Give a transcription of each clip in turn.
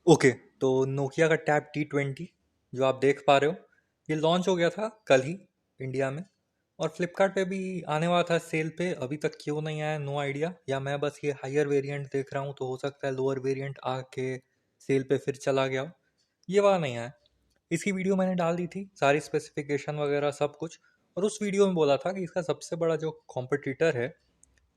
Okay. तो Nokia का tab T20 जो आप देख पा रहे हो, ये लॉन्च हो गया था कल ही इंडिया में। और फ्लिपकार्ट पे भी आने वाला था सेल पे, अभी तक क्यों नहीं आया नो आइडिया। या मैं बस ये हायर वेरिएंट देख रहा हूँ, तो हो सकता है लोअर वेरिएंट आके सेल पे फिर चला गया हो। ये वाला नहीं आया। इसकी वीडियो मैंने डाल दी थी, सारी स्पेसिफिकेशन वगैरह सब कुछ। और उस वीडियो में बोला था कि इसका सबसे बड़ा जो कॉम्पिटिटर है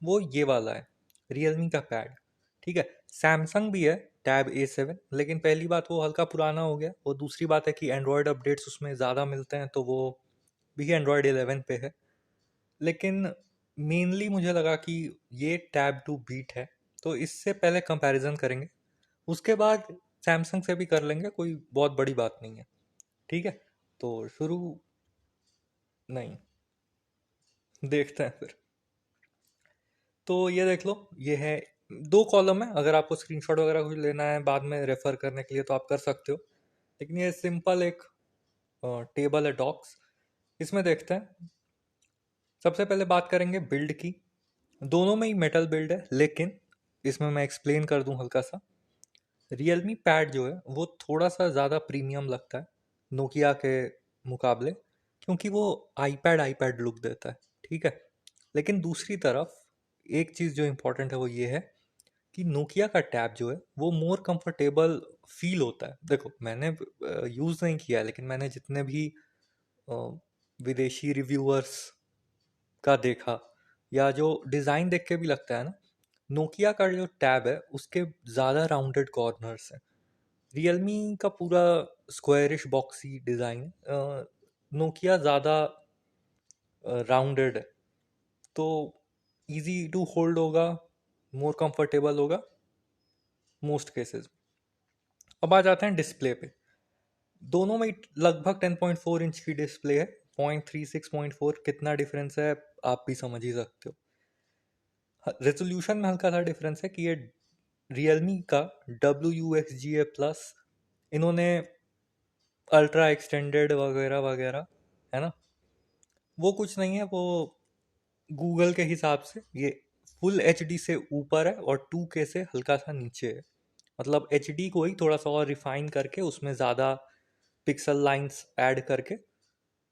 वो ये वाला है, रियलमी का पैड। ठीक है, सैमसंग भी है टैब A7, लेकिन पहली बात वो हल्का पुराना हो गया, और दूसरी बात है कि एंड्रॉयड अपडेट्स उसमें ज़्यादा मिलते हैं, तो वो भी एंड्रॉयड 11 पे है। लेकिन मेनली मुझे लगा कि ये टैब टू बीट है, तो इससे पहले कंपैरिजन करेंगे, उसके बाद सैमसंग से भी कर लेंगे, कोई बहुत बड़ी बात नहीं है। ठीक है, तो शुरू नहीं, देखते हैं फिर। तो ये देख लो, ये है, दो कॉलम है। अगर आपको स्क्रीनशॉट वगैरह कुछ लेना है बाद में रेफर करने के लिए तो आप कर सकते हो, लेकिन ये सिंपल एक टेबल है डॉक्स। इसमें देखते हैं, सबसे पहले बात करेंगे बिल्ड की। दोनों में ही मेटल बिल्ड है, लेकिन इसमें मैं एक्सप्लेन कर दूं हल्का सा। रियलमी पैड जो है वो थोड़ा सा ज़्यादा प्रीमियम लगता है नोकिया के मुकाबले, क्योंकि वो आईपैड आईपैड लुक देता है। ठीक है, लेकिन दूसरी तरफ एक चीज़ जो इम्पोर्टेंट है वो ये है कि नोकिया का टैब जो है वो मोर कंफर्टेबल फील होता है। देखो, मैंने यूज़ नहीं किया है, लेकिन मैंने जितने भी अ, विदेशी रिव्यूअर्स का देखा, या जो डिज़ाइन देख के भी लगता है ना, नोकिया का जो टैब है उसके ज़्यादा राउंडेड कॉर्नर्स हैं। रियलमी का पूरा स्क्वायरिश बॉक्सी डिज़ाइन है, नोकिया ज़्यादा राउंडेड है, तो इजी टू होल्ड होगा, मोर कंफर्टेबल होगा मोस्ट केसेस। अब आ जाते हैं डिस्प्ले पे। दोनों में लगभग 10.4 इंच की डिस्प्ले है, 0.36 0.4, कितना डिफरेंस है आप भी समझ ही सकते हो। रेजोल्यूशन में हल्का सा डिफरेंस है कि ये रियलमी का WUXGA+, इन्होंने अल्ट्रा एक्सटेंडेड वगैरह वगैरह, है ना, वो कुछ नहीं है। वो गूगल के हिसाब से ये फुल HD से ऊपर है और 2K से हल्का सा नीचे है। मतलब HD को ही थोड़ा सा और रिफाइन करके उसमें ज़्यादा पिक्सल लाइंस ऐड करके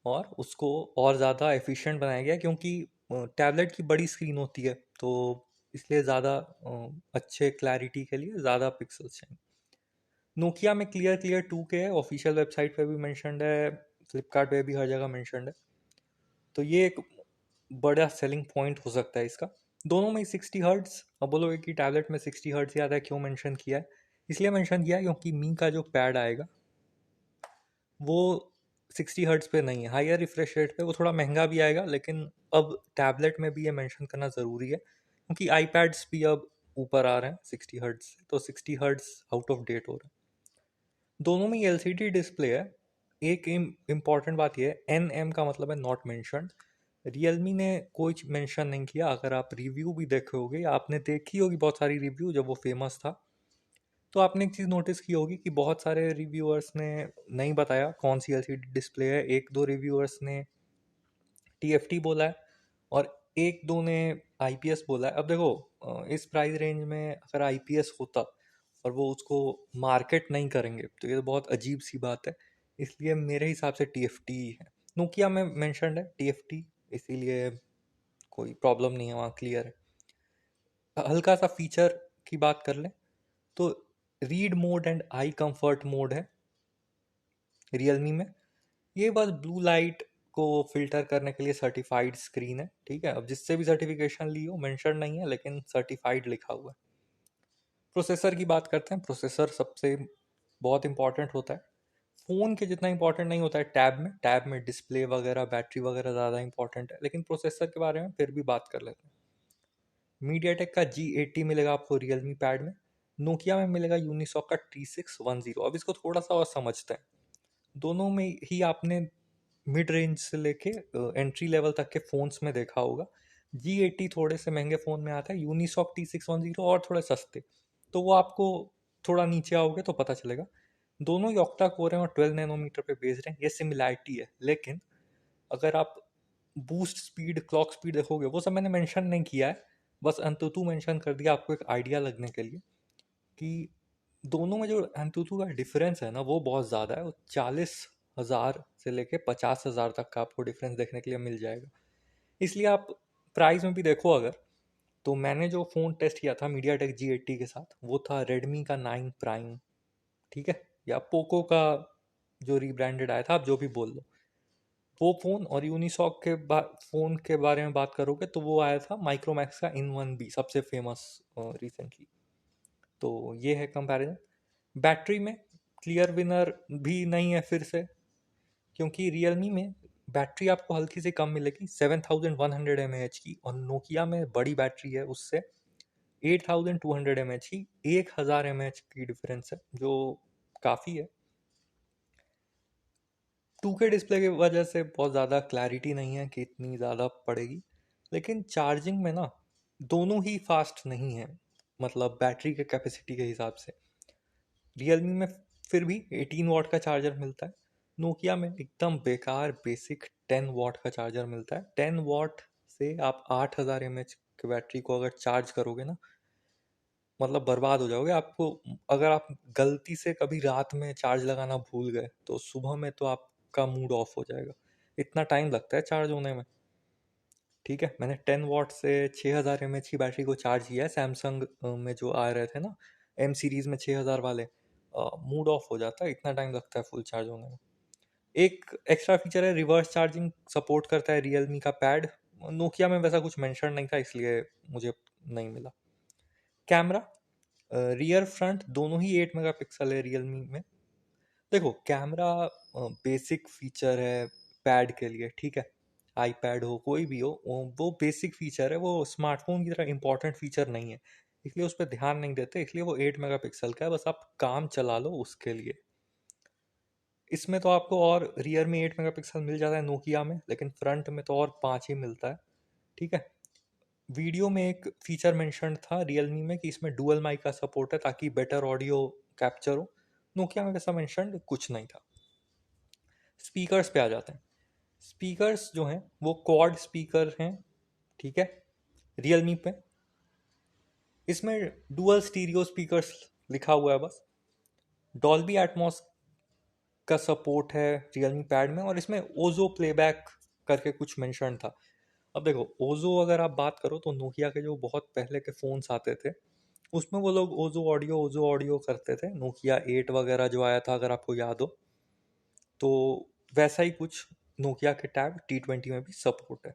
और उसको और ज़्यादा एफिशिएंट बनाया गया, क्योंकि टैबलेट की बड़ी स्क्रीन होती है, तो इसलिए ज़्यादा अच्छे क्लैरिटी के लिए ज़्यादा पिक्सल्स चाहिए। नोकिया में क्लियर क्लियर 2K है, ऑफिशियल वेबसाइट पे भी मेंशन्ड है, फ्लिपकार्ट पे भी हर जगह मेंशन्ड है। तो ये एक बड़ा सेलिंग पॉइंट हो सकता है इसका। दोनों में 60 हर्ट्स। अब बोलोगे कि टैबलेट में 60 हर्ट्स याद है, क्यों मेंशन किया है? इसलिए मेंशन किया है क्योंकि मी का जो पैड आएगा वो 60 हर्ट्स पे नहीं है, हायर रिफ्रेश रेट पे। वो थोड़ा महंगा भी आएगा, लेकिन अब टैबलेट में भी ये मेंशन करना ज़रूरी है, क्योंकि आईपैड्स भी अब ऊपर आ रहे हैं 60 हर्ट्स से, तो 60 हर्ट्स आउट ऑफ डेट हो रहा है। दोनों में LCD डिस्प्ले है। एक इम्पॉर्टेंट बात यह है, NM का मतलब है नॉट मेंशन्ड। रियलमी ने कोई मेंशन नहीं किया। अगर आप रिव्यू भी देखे होगे, आपने देखी होगी बहुत सारी रिव्यू जब वो फेमस था, तो आपने एक चीज़ नोटिस की होगी कि बहुत सारे रिव्यूअर्स ने नहीं बताया कौन सी LCD डिस्प्ले है। एक दो रिव्यूअर्स ने TFT बोला है, और एक दो ने IPS बोला है। अब देखो, इस प्राइस रेंज में अगर IPS होता और वो उसको मार्केट नहीं करेंगे, तो ये तो बहुत अजीब सी बात है। इसलिए मेरे हिसाब से TFT है। नोकिया में मेंशन्ड है TFT, इसीलिए कोई प्रॉब्लम नहीं है, वहाँ क्लियर है। हल्का सा फीचर की बात कर लें तो read mode and eye comfort mode है रियलमी में। ये बस ब्लू लाइट को फिल्टर करने के लिए सर्टिफाइड स्क्रीन है। ठीक है, अब जिससे भी सर्टिफिकेशन ली हो, मेंशन नहीं है लेकिन सर्टिफाइड लिखा हुआ है। प्रोसेसर की बात करते हैं। प्रोसेसर सबसे बहुत इंपॉर्टेंट होता है, फ़ोन के जितना इंपॉर्टेंट नहीं होता है टैब में डिस्प्ले वगैरह बैटरी वगैरह ज़्यादा इंपॉर्टेंट है, लेकिन प्रोसेसर के बारे में फिर भी बात कर लेते हैं। मीडियाटेक का G80 मिलेगा आपको रियलमी पैड में। नोकिया में मिलेगा यूनिसॉक का T610। अब इसको थोड़ा सा और समझते हैं। दोनों में ही आपने मिड रेंज से लेके एंट्री लेवल तक के फ़ोन्स में देखा होगा, G80 थोड़े से महंगे फ़ोन में आता है, यूनिसॉक T610 और थोड़े सस्ते। तो वो आपको थोड़ा नीचे आओगे तो पता चलेगा। दोनों ही ऑक्टा कोर हैं और 12 नैनोमीटर पे बेस्ड हैं, ये सिमिलैरिटी है। लेकिन अगर आप बूस्ट स्पीड, क्लॉक स्पीड देखोगे, वो सब मैंने मेंशन नहीं किया है, बस अंतुतु मेंशन कर दिया आपको एक आइडिया लगने के लिए। कि दोनों में जो एंतुतु का डिफरेंस है ना वो बहुत ज़्यादा है। वो 40,000 से लेके 50,000 तक का आपको डिफरेंस देखने के लिए मिल जाएगा। इसलिए आप प्राइस में भी देखो अगर, तो मैंने जो फ़ोन टेस्ट किया था मीडिया टेक G80 के साथ वो था रेडमी का 9 प्राइम, ठीक है, या पोको का जो रीब्रांडेड आया था, आप जो भी बोल लो वो फ़ोन। और यूनिसॉक के फ़ोन के बारे में बात करोगे तो वो आया था माइक्रोमैक्स का In1B, सबसे फेमस रिसेंटली। तो ये है कंपैरिजन। बैटरी में क्लियर विनर भी नहीं है फिर से, क्योंकि रियलमी में बैटरी आपको हल्की सी कम मिलेगी 7100 mAh की, और नोकिया में बड़ी बैटरी है उससे 8200 mAh की, 1000 mAh की डिफरेंस है जो काफ़ी है। 2K डिस्प्ले की वजह से बहुत ज़्यादा क्लैरिटी नहीं है कि इतनी ज़्यादा पड़ेगी, लेकिन चार्जिंग में ना दोनों ही फास्ट नहीं है, मतलब बैटरी के कैपेसिटी के हिसाब से। रियलमी में फिर भी 18 वॉट का चार्जर मिलता है, नोकिया में एकदम बेकार बेसिक 10 वॉट का चार्जर मिलता है। 10 वॉट से आप 8000 mAh की बैटरी को अगर चार्ज करोगे ना, मतलब बर्बाद हो जाओगे। आपको अगर आप गलती से कभी रात में चार्ज लगाना भूल गए तो सुबह में तो आपका मूड ऑफ हो जाएगा, इतना टाइम लगता है चार्ज होने में। ठीक है, मैंने 10 वॉट से 6000 mAh की बैटरी को चार्ज किया है सैमसंग में जो आ रहे थे ना एम सीरीज में 6000 वाले, मूड ऑफ हो जाता है, इतना टाइम लगता है फुल चार्ज होने में। एक एक्स्ट्रा फीचर है, रिवर्स चार्जिंग सपोर्ट करता है रियलमी का पैड। नोकिया में वैसा कुछ मेंशन नहीं था इसलिए मुझे नहीं मिला। कैमरा, रियर फ्रंट दोनों ही 8 मेगापिक्सल है रियलमी में। देखो कैमरा बेसिक फीचर है पैड के लिए, ठीक है, आईपैड हो कोई भी हो वो बेसिक फीचर है, वो स्मार्टफोन की तरह इंपॉर्टेंट फीचर नहीं है, इसलिए उस पर ध्यान नहीं देते, इसलिए वो 8 मेगापिक्सल का है, बस आप काम चला लो उसके लिए। इसमें तो आपको और रियर में 8 मेगापिक्सल मिल जाता है नोकिया में, लेकिन फ्रंट में तो और 5 ही मिलता है, ठीक है। वीडियो में एक फीचर मेंशन था रियलमी में कि इसमें डुअल माइक का सपोर्ट है ताकि बेटर ऑडियो कैप्चर हो, नोकिया में वैसा मेंशन कुछ नहीं था। स्पीकर्स पे आ जाते हैं। स्पीकर्स जो हैं वो क्वाड स्पीकर हैं, ठीक है, रियलमी पे। इसमें डुअल स्टीरियो स्पीकर्स लिखा हुआ है बस। डॉल्बी एटमॉस का सपोर्ट है रियलमी पैड में, और इसमें ओजो प्लेबैक करके कुछ मेंशन था। अब देखो ओजो अगर आप बात करो तो नोकिया के जो बहुत पहले के फ़ोन्स आते थे उसमें वो लोग ओजो ऑडियो करते थे, नोकिया 8 वगैरह जो आया था अगर आपको याद हो, तो वैसा ही कुछ नोकिया के टैब T20 में भी सपोर्ट है।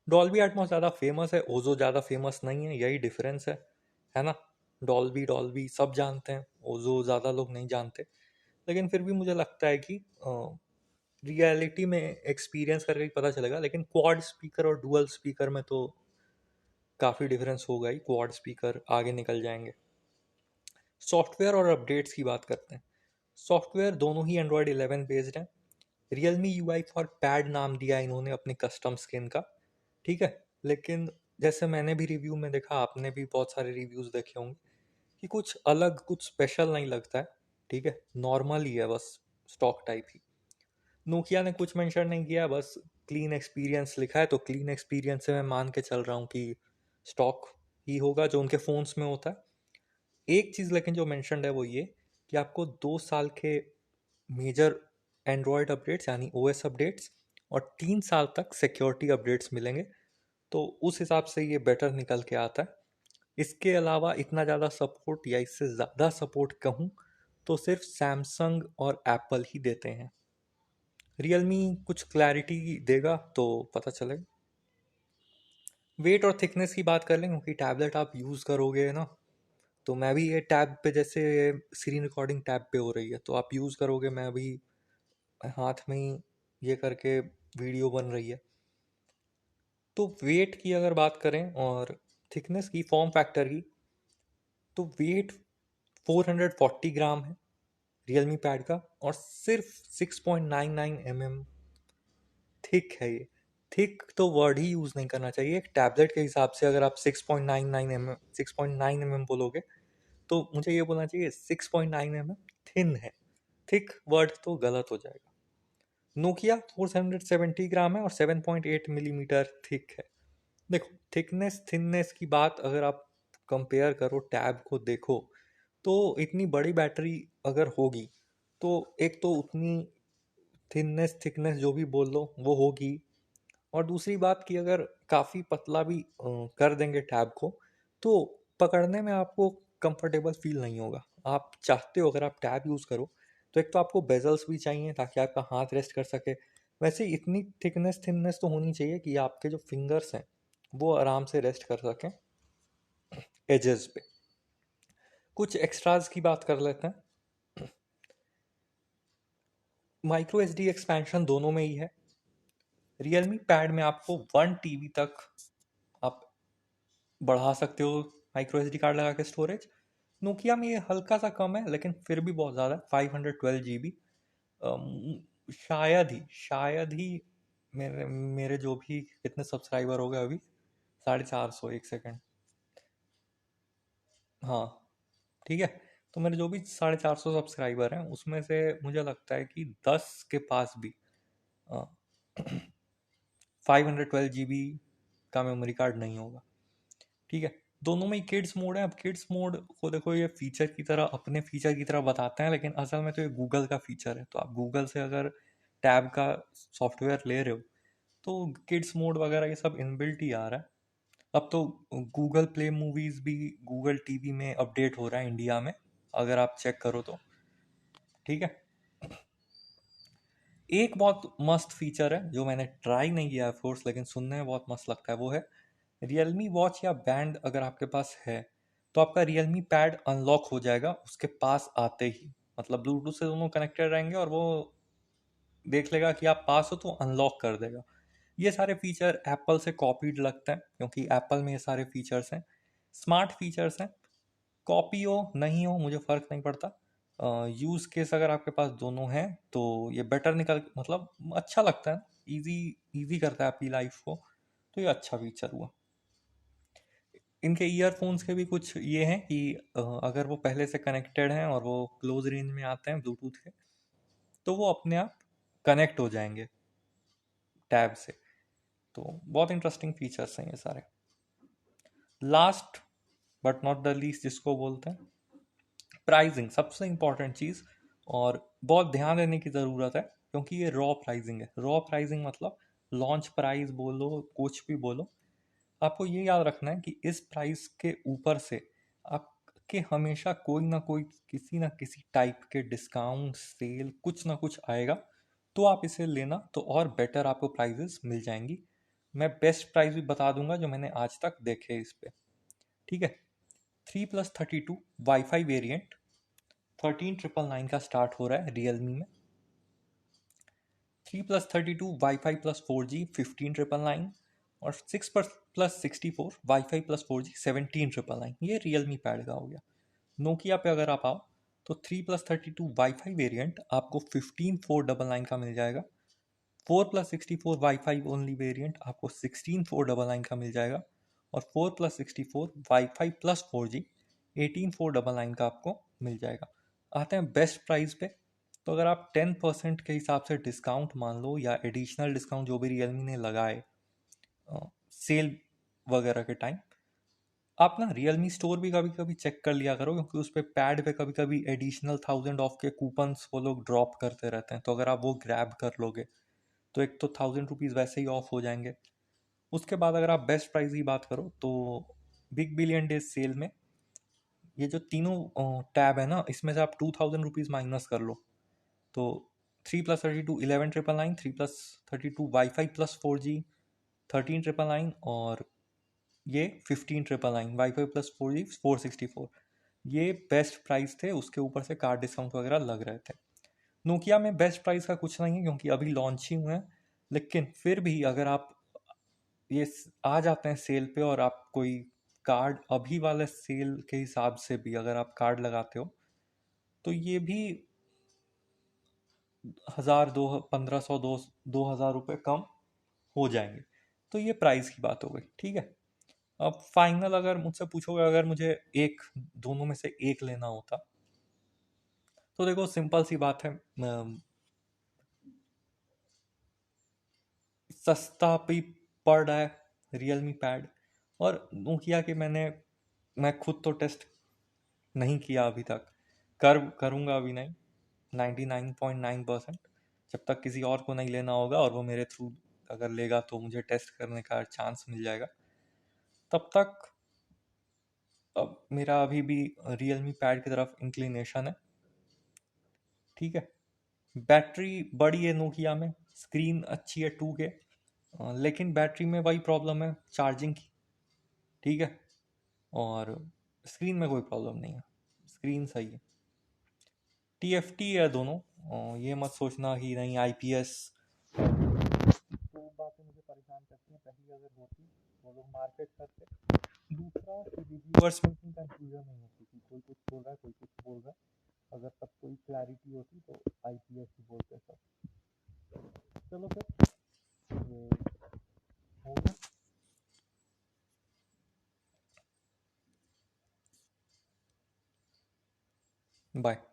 डॉल्बी एटमॉस ज़्यादा फेमस है, ओजो ज़्यादा फेमस नहीं है, यही डिफरेंस है ना। डॉल्बी डॉल्बी सब जानते हैं, ओजो ज़्यादा लोग नहीं जानते, लेकिन फिर भी मुझे लगता है कि रियलिटी में एक्सपीरियंस करके ही पता चलेगा। लेकिन क्वाड स्पीकर और डुअल स्पीकर में तो काफ़ी डिफरेंस होगा ही, क्वाड स्पीकर आगे निकल जाएंगे। सॉफ्टवेयर और अपडेट्स की बात करते हैं। सॉफ्टवेयर दोनों ही एंड्रॉयड 11 बेस्ड हैं। रियलमी UI फॉर पैड नाम दिया है इन्होंने अपने कस्टम स्किन का, ठीक है, लेकिन जैसे मैंने भी रिव्यू में देखा, आपने भी बहुत सारे रिव्यूज़ देखे होंगे, कि कुछ अलग कुछ स्पेशल नहीं लगता है, ठीक है, नॉर्मल ही है बस, स्टॉक टाइप ही। नोकिया ने कुछ मेंशन नहीं किया, बस क्लीन एक्सपीरियंस लिखा है, तो क्लीन एक्सपीरियंस से मैं मान के चल रहा हूँ कि स्टॉक ही होगा जो उनके फ़ोन्स में होता है। एक चीज़ लेकिन जो मेंशन्ड है वो ये कि आपको 2 साल के मेजर एंड्रॉयड अपडेट्स यानी OS अपडेट्स और 3 साल तक सिक्योरिटी अपडेट्स मिलेंगे, तो उस हिसाब से ये बेटर निकल के आता है। इसके अलावा इतना ज़्यादा सपोर्ट या इससे ज़्यादा सपोर्ट कहूँ तो सिर्फ सैमसंग और एप्पल ही देते हैं। रियलमी कुछ क्लैरिटी देगा तो पता चलेगा। वेट और थिकनेस की बात कर लें, क्योंकि टैबलेट आप यूज़ करोगे ना, तो मैं भी ये टैब पे जैसे स्क्रीन रिकॉर्डिंग टैब पे हो रही है तो आप यूज़ करोगे, मैं अभी हाथ में ही ये करके वीडियो बन रही है। तो वेट की अगर बात करें और थिकनेस की, फॉर्म फैक्टर की, तो वेट 440 ग्राम है रियलमी पैड का, और सिर्फ 6.99 mm थिक है ये। थिक तो वर्ड ही यूज़ नहीं करना चाहिए एक टैबलेट के हिसाब से। अगर आप 6.9 mm बोलोगे तो मुझे ये बोलना चाहिए 6.9 mm थिन है, थिक वर्ड तो गलत हो जाएगा। नोकिया 470 ग्राम है और 7.8 मिलीमीटर थिक है। देखो थिकनेस थिननेस की बात अगर आप कंपेयर करो टैब को देखो, तो इतनी बड़ी बैटरी अगर होगी तो एक तो उतनी थिननेस थिकनेस जो भी बोल लो वो होगी। और दूसरी बात कि अगर काफ़ी पतला भी कर देंगे टैब को तो पकड़ने में आपको कंफर्टेबल फील नहीं होगा। आप चाहते हो अगर आप टैब यूज़ करो तो एक तो आपको बेजल्स भी चाहिए ताकि आपका हाथ रेस्ट कर सके। वैसे इतनी थिकनेस थिननेस तो होनी चाहिए कि आपके जो फिंगर्स हैं वो आराम से रेस्ट कर सकें एजेस पे। कुछ एक्स्ट्राज की बात कर लेते हैं। माइक्रो एस डी एक्सपेंशन दोनों में ही है। रियलमी पैड में आपको 1 TB तक आप बढ़ा सकते हो माइक्रो एस डी कार्ड लगा के स्टोरेज। नोकिया में ये हल्का सा कम है लेकिन फिर भी बहुत ज़्यादा है, 512 GB। शायद ही मेरे मेरे जो भी कितने सब्सक्राइबर हो गए अभी, 450, 1 सेकेंड। हाँ, ठीक है। तो मेरे जो भी 450 सब्सक्राइबर हैं उसमें से मुझे लगता है कि 10 के पास भी 512 GB का मेमोरी कार्ड नहीं होगा। ठीक है। दोनों में ही किड्स मोड है। अब किड्स मोड को देखो ये फीचर की तरह अपने फीचर की तरह बताते हैं लेकिन असल में तो ये गूगल का फीचर है। तो आप गूगल से अगर टैब का सॉफ्टवेयर ले रहे हो तो किड्स मोड वगैरह ये सब इनबिल्ट ही आ रहा है। अब तो गूगल प्ले मूवीज भी गूगल टीवी में अपडेट हो रहा है इंडिया में, अगर आप चेक करो तो। ठीक है। एक बहुत मस्त फीचर है जो मैंने ट्राई नहीं किया है फोर्स, लेकिन सुनने में बहुत मस्त लगता है, वो है रियलमी वॉच या बैंड अगर आपके पास है तो आपका रियलमी पैड अनलॉक हो जाएगा उसके पास आते ही। मतलब ब्लूटूथ से दोनों कनेक्टेड रहेंगे और वो देख लेगा कि आप पास हो तो अनलॉक कर देगा। ये सारे फीचर एप्पल से कॉपीड लगता है क्योंकि एप्पल में ये सारे फीचर्स हैं, स्मार्ट फीचर्स हैं। कॉपी हो नहीं हो मुझे फ़र्क नहीं पड़ता। यूज़ केस अगर आपके पास दोनों हैं तो ये बेटर निकल, मतलब अच्छा लगता है, इजी इजी करता है आपकी लाइफ को। तो ये अच्छा फीचर हुआ। इनके ईयरफोन्स के भी कुछ ये हैं कि अगर वो पहले से कनेक्टेड हैं और वो क्लोज रेंज में आते हैं ब्लूटूथ के तो वो अपने आप कनेक्ट हो जाएंगे टैब से। तो बहुत इंटरेस्टिंग फीचर्स हैं ये सारे। Last but not the least जिसको बोलते हैं प्राइसिंग, सबसे इंपॉर्टेंट चीज़ और बहुत ध्यान देने की ज़रूरत है क्योंकि ये रॉ प्राइसिंग है। रॉ प्राइसिंग मतलब लॉन्च प्राइस बोलो कुछ भी बोलो, आपको ये याद रखना है कि इस प्राइस के ऊपर से आपके हमेशा कोई ना कोई किसी ना किसी टाइप के डिस्काउंट सेल कुछ ना कुछ आएगा। तो आप इसे लेना तो और बेटर आपको प्राइजेस मिल जाएंगी। मैं बेस्ट प्राइस भी बता दूंगा जो मैंने आज तक देखे इस पे। ठीक है। 3+32 वाईफाई वेरिएंट 13,999 का स्टार्ट हो रहा है रियलमी में। 3+32 वाईफाई प्लस 4G 15,999 और 6+64 वाईफाई प्लस 4G 17,999। ये रियलमी पैड का हो गया। नोकिया पे अगर आप आओ तो 3+32 वाईफाई वेरिएंट आपको 15,499 का मिल जाएगा। 4+64 वाईफाई ओनली वेरिएंट आपको 16,499 का मिल जाएगा। और 4+64 वाईफाई प्लस 4G 18,499 का आपको मिल जाएगा। आते हैं बेस्ट प्राइस पे। तो अगर आप 10% के हिसाब से डिस्काउंट मान लो या एडिशनल डिस्काउंट जो भी रियलमी ने लगाए सेल वगैरह के टाइम, आप ना रियलमी स्टोर भी कभी कभी चेक कर लिया करो क्योंकि उस पे पैड पे कभी कभी एडिशनल 1,000 ऑफ के कूपन्स वो लोग ड्रॉप करते रहते हैं। तो अगर आप वो ग्रैब कर लोगे तो एक तो 1,000 रुपीज़ वैसे ही ऑफ हो जाएंगे। उसके बाद अगर आप बेस्ट प्राइस की बात करो तो बिग बिलियन डेज सेल में ये जो तीनों टैब है ना इसमें से आप 2,000 रुपीज़ माइनस कर लो तो 3+32 11,999, 3+32 वाईफाई प्लस 4G 13,999 और ये 15,999 वाईफाई प्लस 4G 464। ये बेस्ट प्राइस थे। उसके ऊपर से कार्ड डिस्काउंट वगैरह लग रहे थे। नोकिया में बेस्ट प्राइस का कुछ नहीं है क्योंकि अभी लॉन्च ही हुए हैं। लेकिन फिर भी अगर आप ये आ जाते हैं सेल पे और आप कोई कार्ड अभी वाले सेल के हिसाब से भी अगर आप कार्ड लगाते हो तो ये भी 1,000 दो 1,500 2,000 रुपये कम हो जाएंगे। तो ये प्राइस की बात हो गई। ठीक है। अब फाइनल अगर मुझसे पूछोगे अगर मुझे एक दोनों में से एक लेना होता तो देखो सिंपल सी बात है, सस्ता भी पड़ रहा है रियलमी पैड। और नोकिया के मैं खुद तो टेस्ट नहीं किया अभी तक, करूँगा अभी नहीं। 99.9% जब तक किसी और को नहीं लेना होगा और वो मेरे थ्रू अगर लेगा तो मुझे टेस्ट करने का चांस मिल जाएगा, तब तक अब मेरा अभी भी रियलमी पैड की तरफ इंक्लिनेशन है। ठीक है। बैटरी बड़ी है नोकिया में, स्क्रीन अच्छी है 2K, लेकिन बैटरी में वही प्रॉब्लम है चार्जिंग की। ठीक है। और स्क्रीन में कोई प्रॉब्लम नहीं है, स्क्रीन सही है। TFT है दोनों। ये मत सोचना कि नहीं IPS। तो बातें मुझे परेशान करती हैं, पहली अगर होती वो लोग मार्केट करते। दूसरा, रिव्यूअर्स में इतनी कंफ्यूजन नहीं होती कि कोई कुछ बोल रहा है कोई कुछ बोल रहा है। अगर सब कोई क्लैरिटी होती तो IPS ही बोलते सब। चलो फिर, ये हो गया। बाय।